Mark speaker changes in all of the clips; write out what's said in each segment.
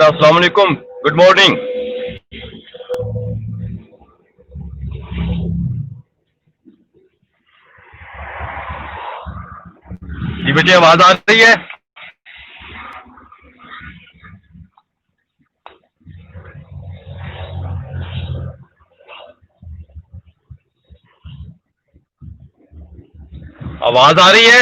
Speaker 1: बेटा, अस्सलाम वालेकुम। Good morning. जी बेटे, आवाज आ रही है? आवाज आ रही है?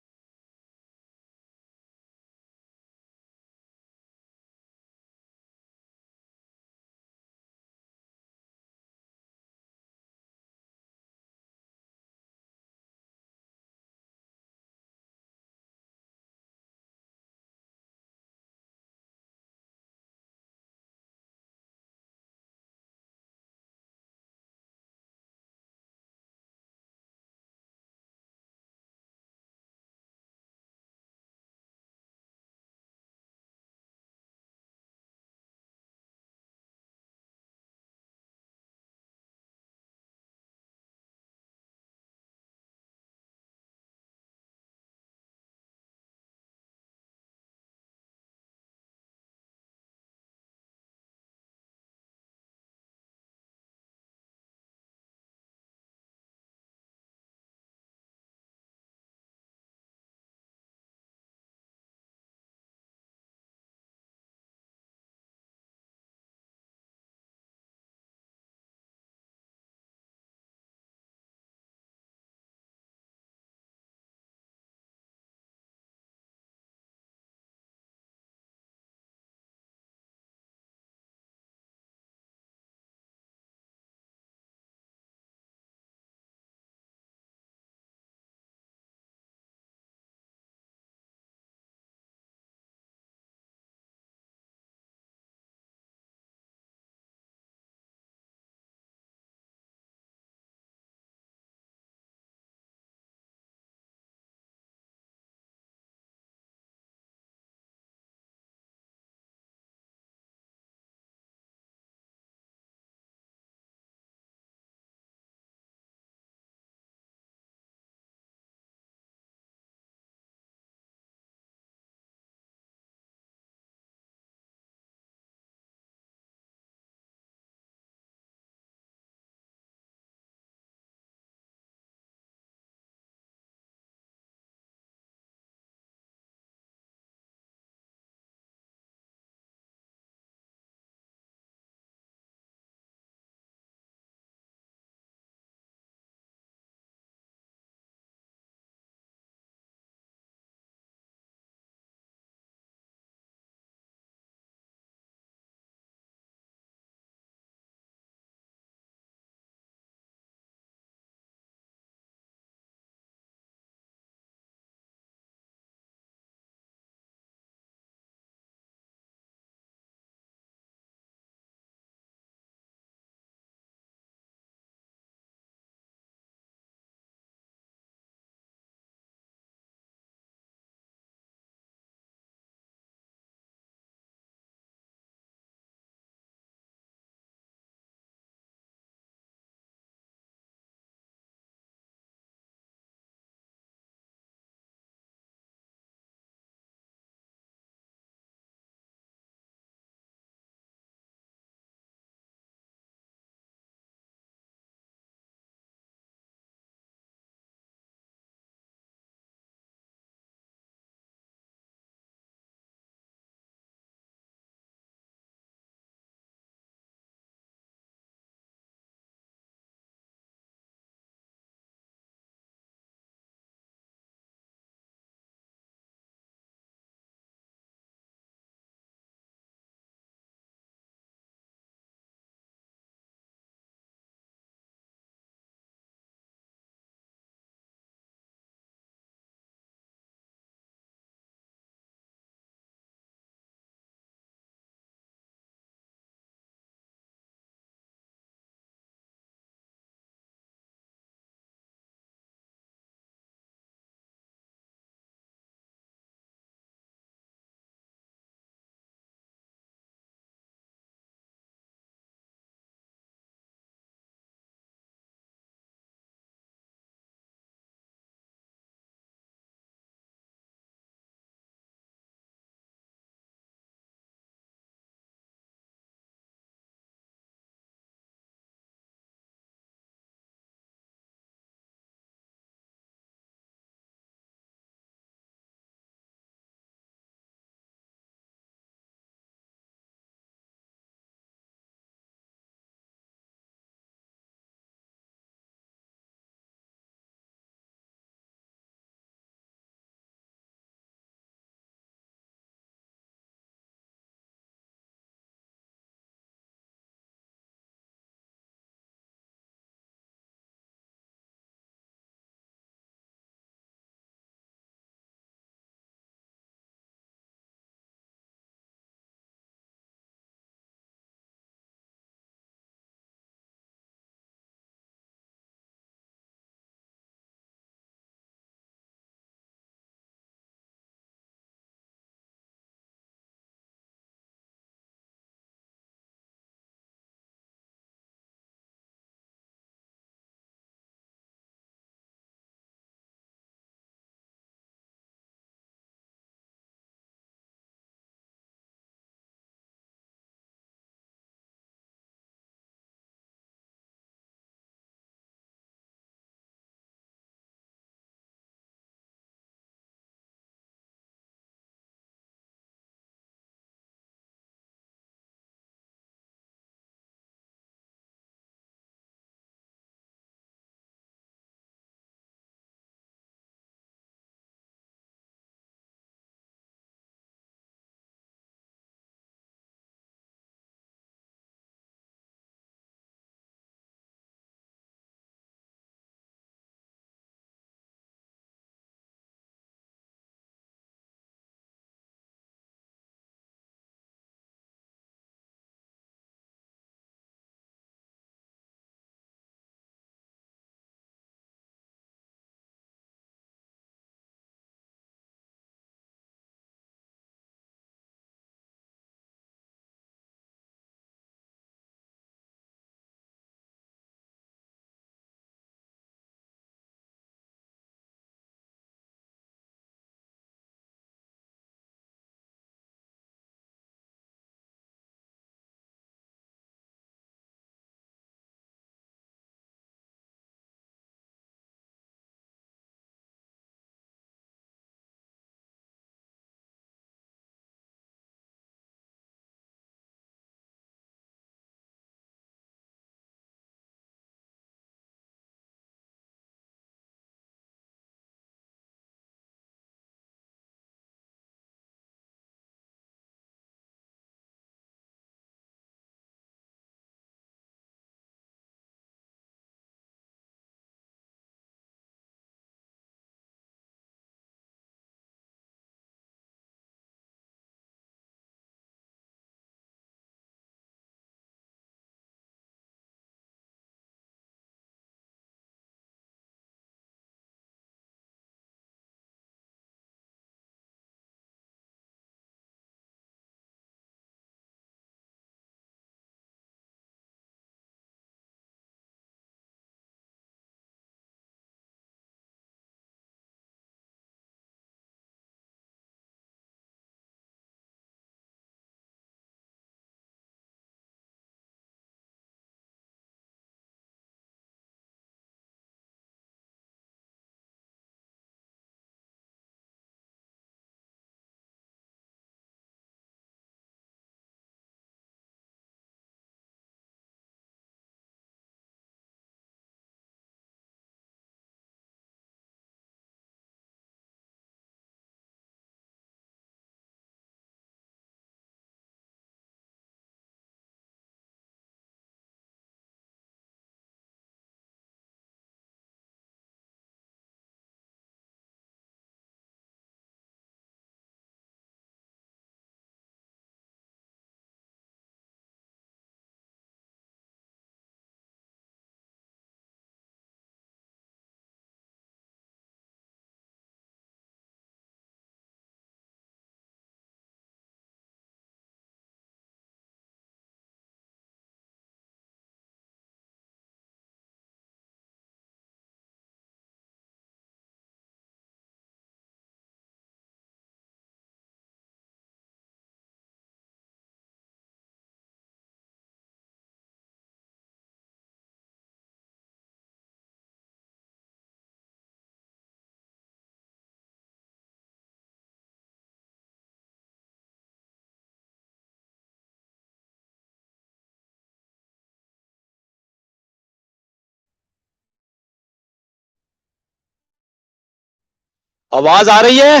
Speaker 2: आवाज आ रही है?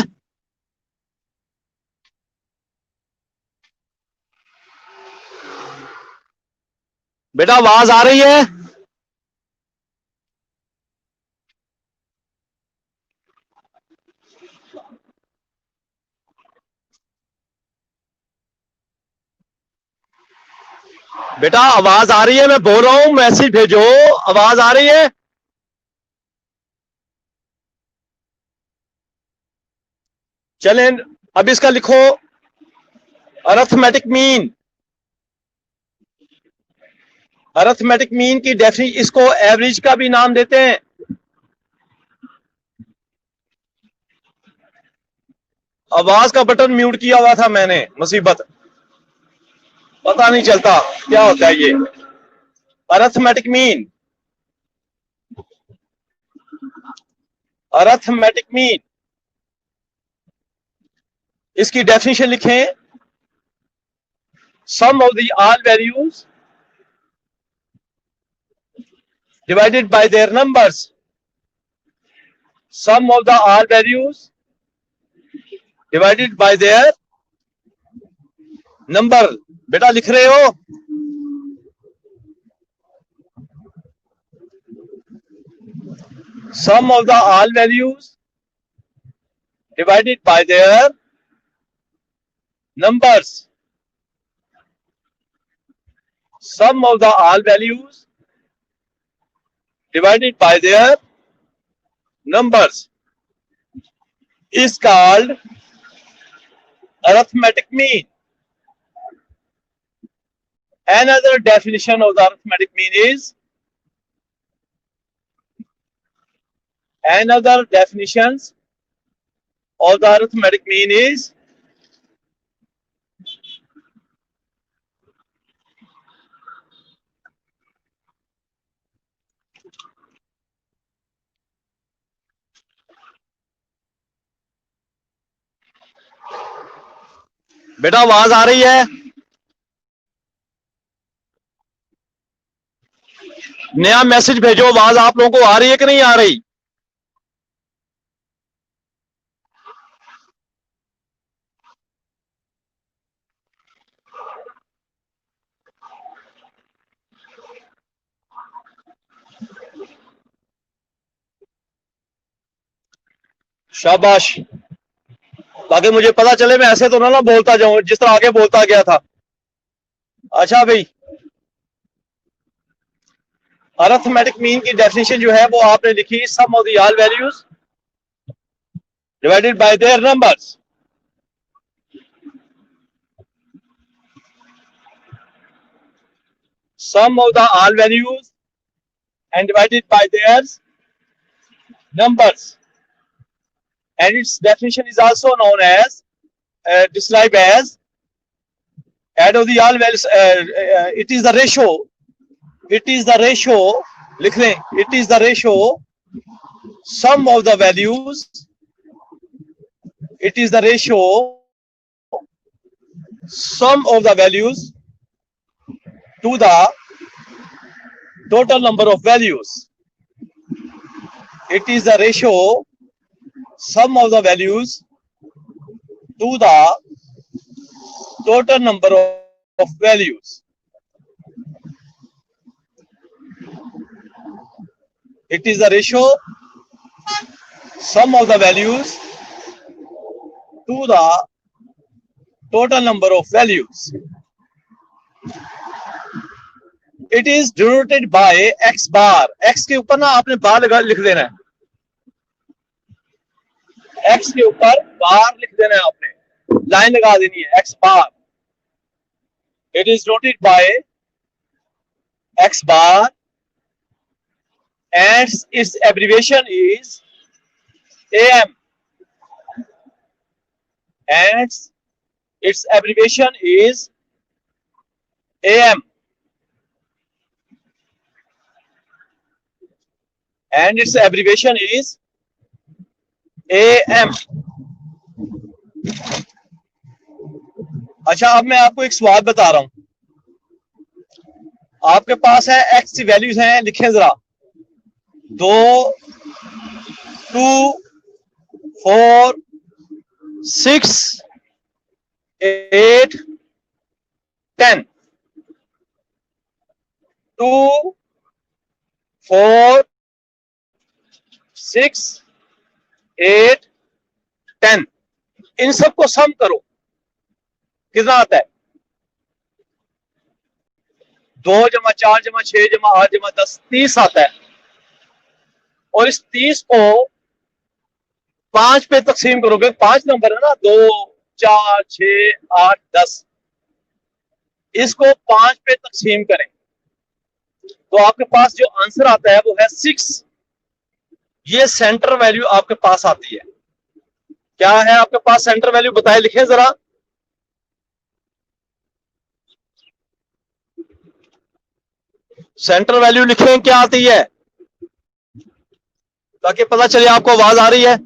Speaker 2: बेटा आवाज आ रही है? बेटा आवाज आ रही है? मैं बोल रहा हूं, मैसेज भेजो। आवाज आ रही है? चलें, अब इसका लिखो अरिथमेटिक मीन। अरिथमेटिक मीन की डेफिनेशन, इसको एवरेज का भी नाम देते हैं। आवाज का बटन म्यूट किया हुआ था मैंने, मुसीबत, पता नहीं चलता क्या होता है ये। अरिथमेटिक मीन, अरिथमेटिक मीन, इसकी डेफिनेशन लिखें, sum of the all values divided by their numbers. Sum of the all values divided by their number. बेटा लिख रहे हो? Sum of the all values divided by their numbers. Sum of the all values divided by their numbers is called arithmetic mean. Another definition of the arithmetic mean is, another definitions of the arithmetic mean is बेटा आवाज आ रही है? नया message भेजो, आवाज आप लोगों को आ रही है कि नहीं आ रही? शाबाश, ताकि मुझे पता चले, मैं ऐसे तो ना बोलता जाऊं जिस तरह आगे बोलता गया था। अच्छा भाई, अरिथमेटिक मीन की डेफिनेशन जो है वो आपने लिखी, sum of the all values divided by their numbers. Sum of the all values and divided by their numbers, and its definition is also known as, described as, add of the all values, it is the ratio, it is the ratio, लिख लें, it is the ratio sum of the values, it is the ratio sum of the values to the total number of values. It is the ratio sum of the values to the total number of values. It is the ratio sum of the values to the total number of values. It is denoted by x bar. x के ऊपर ना आपने बार लगा लिख देना है, x के ऊपर बार लिख देना है, आपने लाइन लगा देनी है, x bar. It is denoted by x bar and its abbreviation is AM, and its abbreviation is AM, and its abbreviation is AM. अच्छा, अब मैं आपको एक सवाल बता रहा हूं। आपके पास है x की वैल्यूज हैं, लिखें जरा, 2, 2, 4, 6, 8, 10. 2, 4, 6, 8, 10. इन सबको सम करो, कितना आता है? 2 जमा 4 जमा 6 जमा 8 जमा 10, 30 आता है। और इस 30 को 5 पे तकसीम करोगे, 5 नंबर है ना, 2, 4, 6, 8, 10। इसको 5 पे तकसीम करें तो आपके पास जो आंसर आता है वो है 6। ये सेंटर वैल्यू आपके पास आती है। क्या है आपके पास सेंटर वैल्यू, बताए, लिखें जरा। सेंटर वैल्यू लिखें, क्या आती है, ताकि पता चले आपको आवाज आ रही है।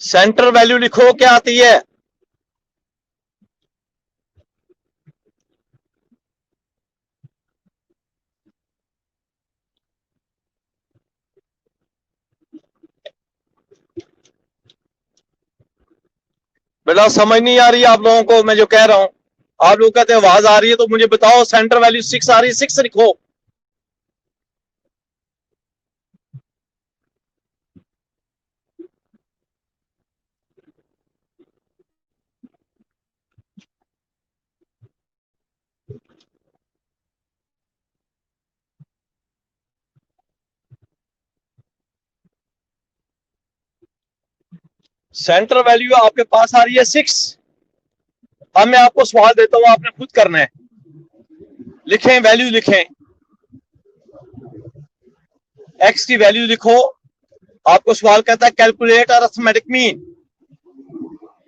Speaker 2: सेंटर वैल्यू लिखो, क्या आती है? बेटा समझ नहीं आ रही है आप लोगों को मैं जो कह रहा हूं? आप लोग कहते हैं आवाज आ रही है, तो मुझे बताओ सेंटर वैल्यू 6 आ रही है, 6 लिखो। सेंटर वैल्यू आपके पास आ रही है 6। अब मैं आपको सवाल देता हूं, आपने खुद करना है। लिखें, वैल्यू लिखें, एक्स की वैल्यू लिखो। आपको सवाल कहता है calculate arithmetic mean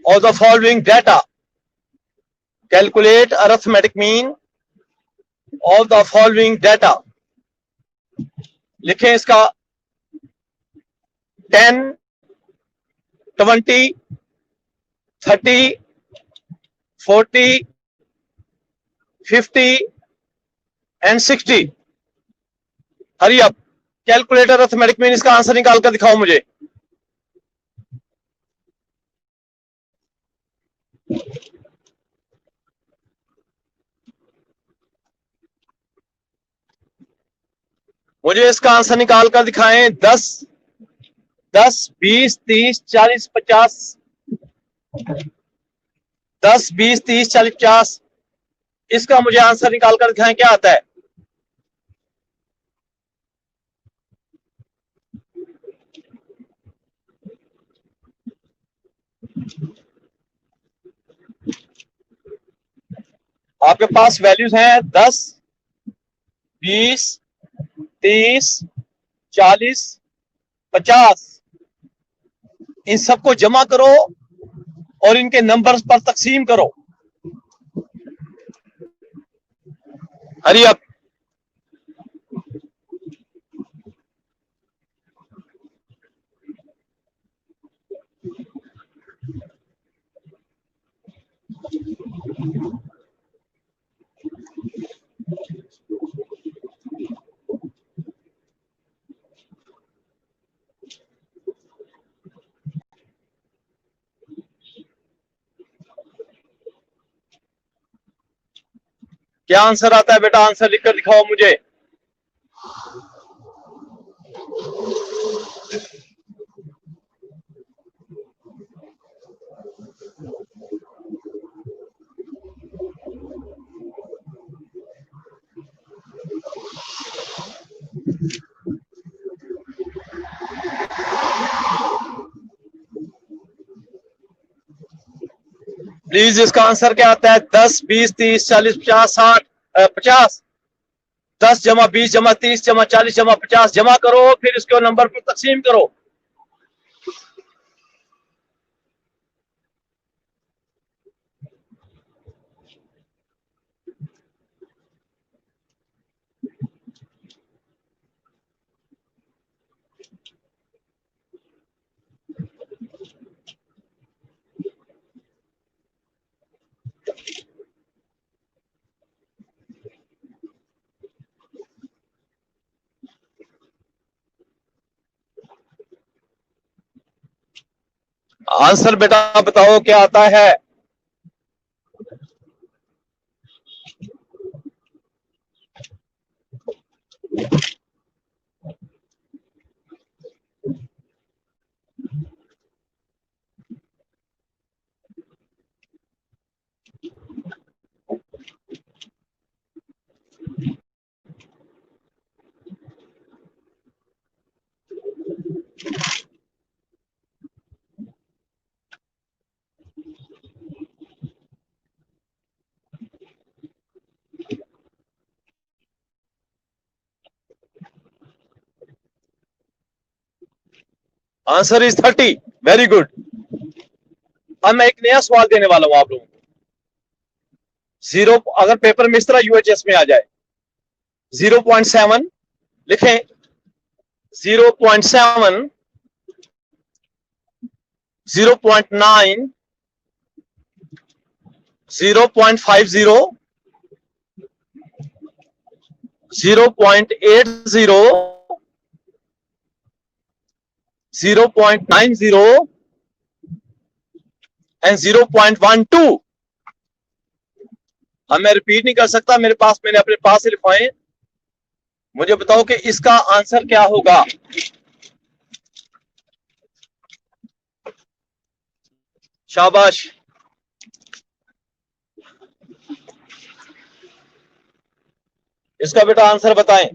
Speaker 2: of the following data. Calculate arithmetic mean of the following data. लिखें इसका 10, 20, 30, 40, 50 and 60। Hurry up. Calculator arithmetic mean, इसका आंसर निकाल कर दिखाओ मुझे। मुझे इसका आंसर निकाल कर दिखाएं। 10, 10, 20, 30, 40, 50। 10, 20, 30, 40, 50। इसका मुझे आंसर निकाल कर दिखाएं, क्या आता है? आपके पास वैल्यूज हैं 10, 20, 30, 40, 50। इन सबको जमा करो और इनके नंबर्स पर तकसीम करो। Hurry up. क्या आंसर आता है बेटा? आंसर लिखकर दिखाओ मुझे। प्लीज इसका आंसर क्या आता है? 10, 20, 30, 40, 50, 60, 50। 10 जमा 20 जमा 30 जमा 40 जमा 50 जमा करो, फिर इसको नंबर पर तकसीम करो। आंसर बेटा बताओ क्या आता है? Answer is 30। Very good. अब मैं एक नया सवाल देने वाला हूं आप लोगों को। जीरो, अगर पेपर में इस तरह यूएचएस में आ जाए 0.7 लिखें, 0.7, 0.9, 0.50, 0.80, 0.90 एंड 0.12। अब मैं रिपीट नहीं कर सकता, मेरे पास, मैंने अपने पास से लिखवाए। मुझे बताओ कि इसका आंसर क्या होगा? शाबाश। इसका बेटा आंसर बताएं।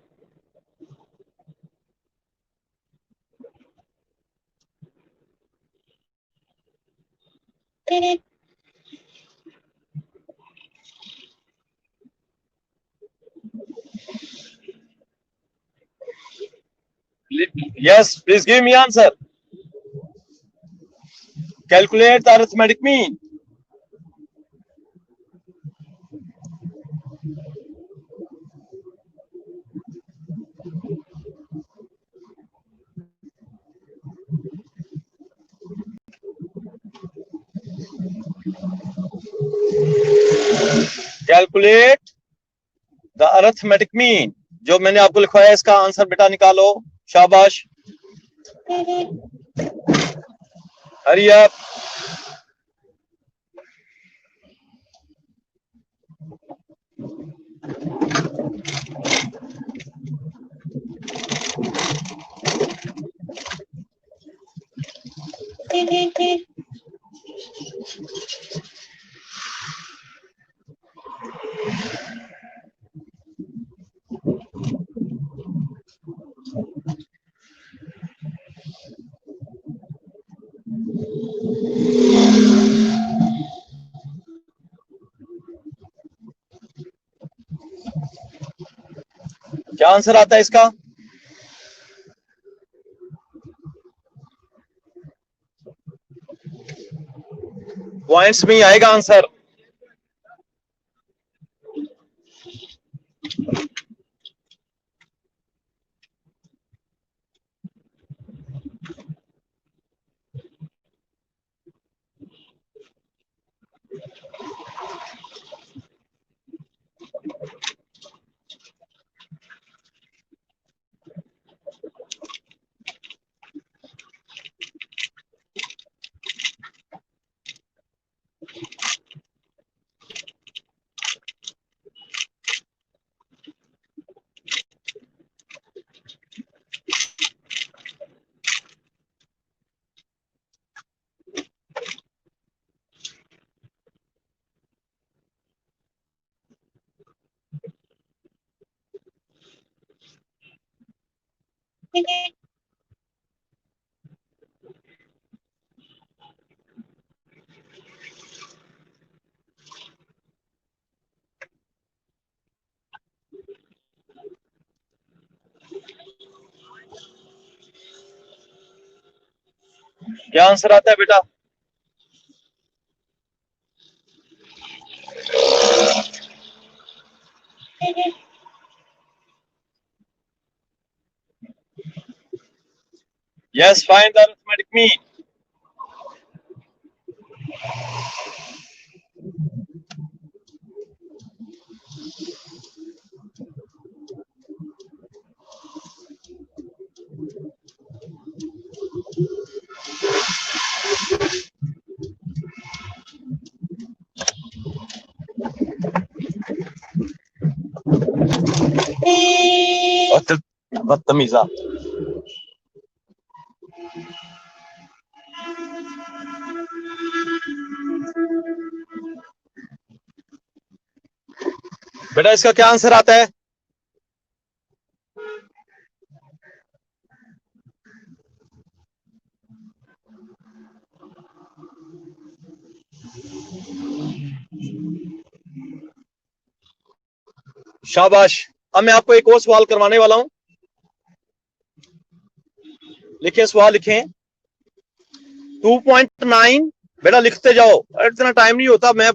Speaker 2: Yes, please give me answer. Calculate the arithmetic mean. Calculate the arithmetic mean. जो मैंने आपको लिखवाया इसका आंसर बेटा निकालो। शाबाश। Hurry up. क्या आंसर आता है इसका? पॉइंट्स में ही आएगा आंसर। क्या आंसर आता है बेटा? Yes, find the arithmetic mean. बदतमीजा। बेटा इसका क्या आंसर आता है? शाबाश। अब मैं आपको एक और सवाल करवाने वाला हूं। लिखें, सवाल लिखें। 2.9 बेटा लिखते जाओ, इतना टाइम नहीं होता, मैं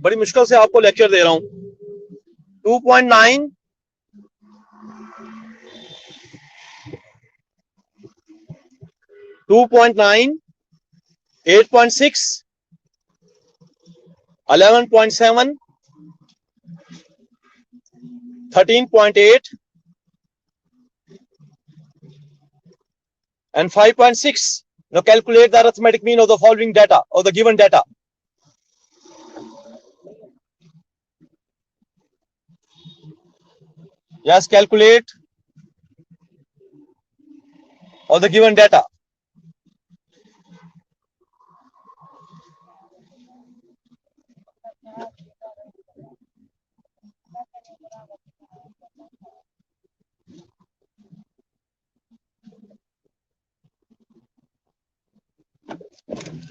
Speaker 2: बड़ी मुश्किल से आपको लेक्चर दे रहा हूं। 2.9 2.9 8.6 11.7 13.8 and 5.6. Now calculate the arithmetic mean of the following data, of the given data. Yes, calculate of the given data.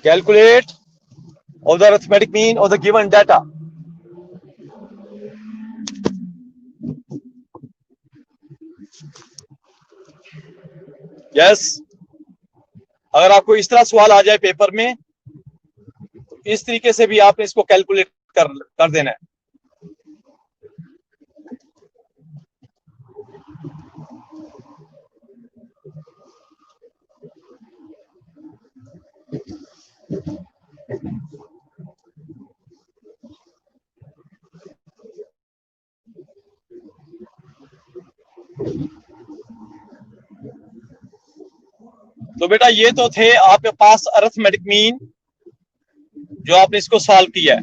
Speaker 2: Calculate of the arithmetic mean of the given data. Yes. अगर आपको इस तरह सवाल आ जाए paper में, इस तरीके से भी आपने इसको कैलकुलेट कर देना है। तो बेटा ये तो थे आपके पास अरिथमेटिक मीन, जो आपने इसको सॉल्व किया है।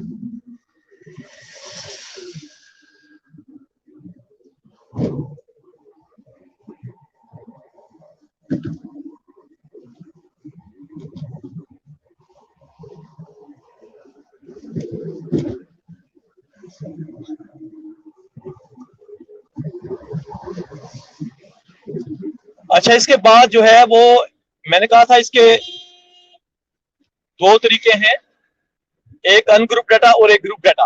Speaker 2: अच्छा, इसके बाद जो है वो मैंने कहा था, इसके दो तरीके हैं, एक अनग्रुप डाटा और एक ग्रुप डाटा।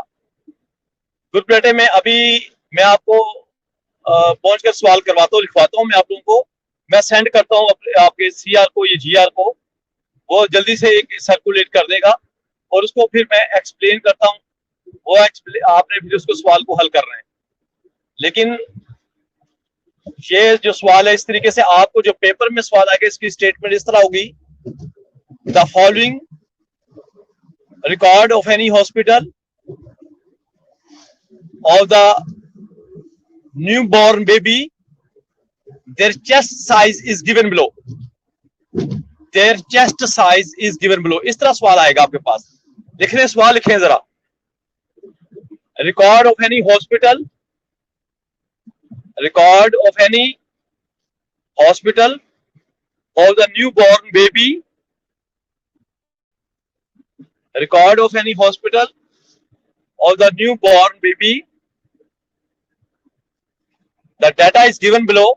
Speaker 2: ग्रुप डाटा में अभी मैं आपको पहुंचकर सवाल करवाता हूँ, लिखवाता हूँ मैं आप लोगों को, मैं सेंड करता हूँ आपके सीआर को, ये जीआर को, वो जल्दी से एक सर्कुलेट कर देगा और उसको फिर मैं एक्सप्लेन करता हूँ, वो आपने फिर उसको सवाल को हल करना है। लेकिन ये जो सवाल है इस तरीके से, आपको जो पेपर में सवाल आएगा इसकी स्टेटमेंट इस तरह होगी, the following record of any hospital of the newborn baby, their chest size is given below. Their chest size is given below. इस तरह सवाल आएगा आपके पास। लिखने सवाल लिखें जरा। Record of any hospital, record of any hospital of the newborn baby, record of any hospital of the newborn baby, the data is given below,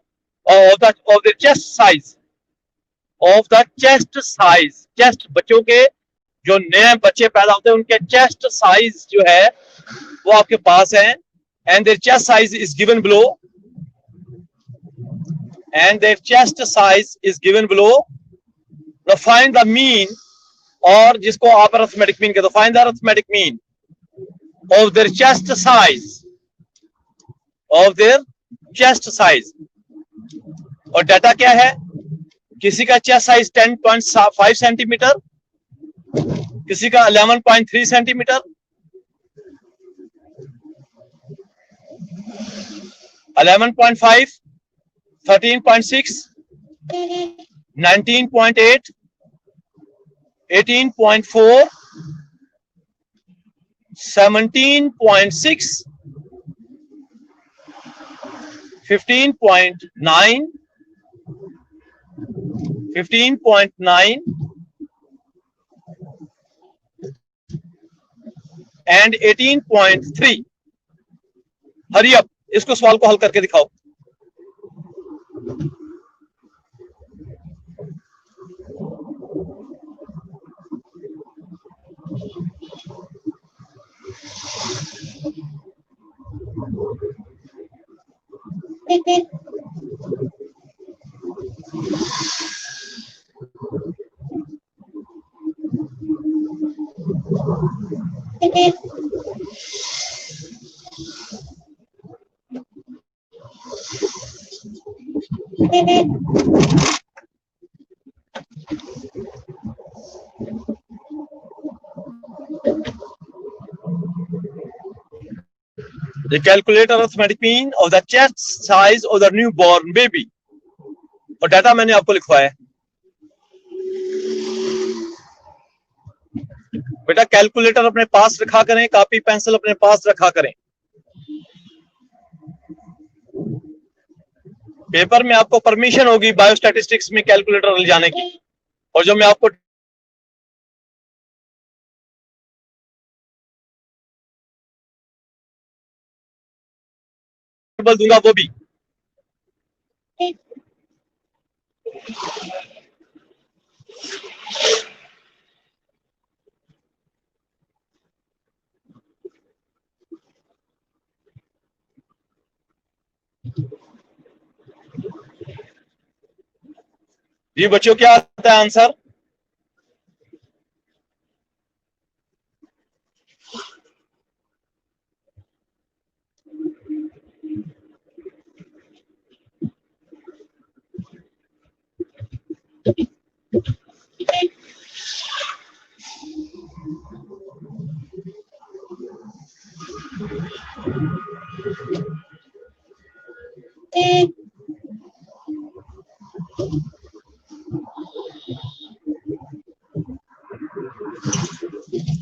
Speaker 2: of the chest size, of the chest size, chest बच्चों के जो नए बच्चे पैदा होते हैं उनके chest size जो है वो आपके पास है, and their chest size is given below, and their chest size is given below. Now find the mean, और जिसको आप अरिथमेटिक मीन कहते हो, find the arithmetic mean of their chest size, of their chest size. और data क्या है? किसी का चेस्ट साइज 10.5 सेंटीमीटर, किसी का 11.3 सेंटीमीटर, 11.5, 13.6, 19.8, 18.4, 17.6, 15.9, 15.9 and 18.3. हरी अप, इसको सवाल को हल करके दिखाओ। The calculate arithmetic mean of the chest size of the newborn baby. और डाटा मैंने आपको लिखवाया है बेटा। कैलकुलेटर अपने पास रखा करें, कॉपी पेंसिल अपने पास रखा करें। पेपर में आपको परमिशन होगी बायोस्टैटिस्टिक्स में कैलकुलेटर ले जाने की, और जो मैं आपको दूंगा वो भी। जी बच्चों, क्या आता है आंसर?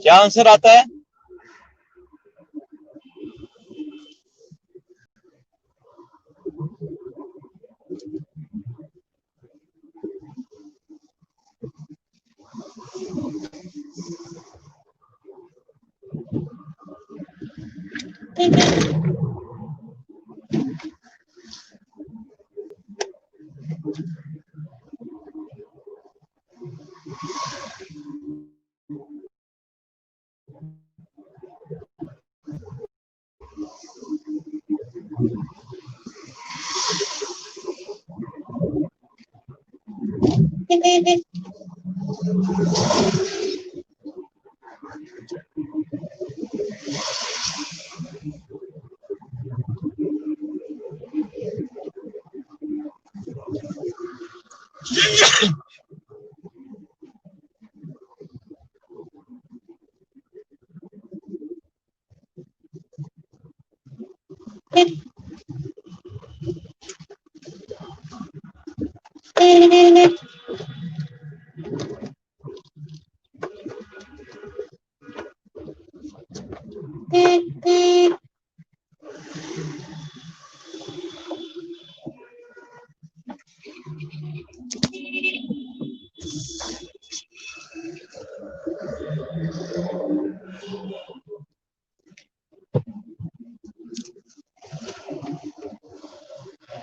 Speaker 2: क्या आंसर आता है?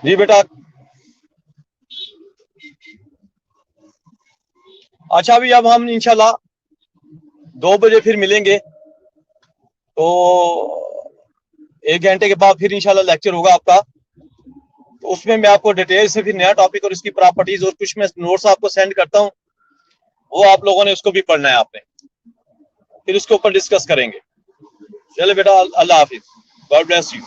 Speaker 2: जी बेटा। अच्छा, अभी अब हम इंशाल्लाह 2 बजे फिर मिलेंगे, तो 1 घंटे के बाद फिर इंशाल्लाह लेक्चर होगा आपका। तो उसमें मैं आपको डिटेल से फिर नया टॉपिक और इसकी प्रॉपर्टीज और कुछ मैं नोट्स आपको सेंड करता हूँ, वो आप लोगों ने उसको भी पढ़ना है आपने, फिर उसके ऊपर डिस्कस करेंगे। चले बेटा, अल्लाह हाफिज, गॉड ब्लेस यू।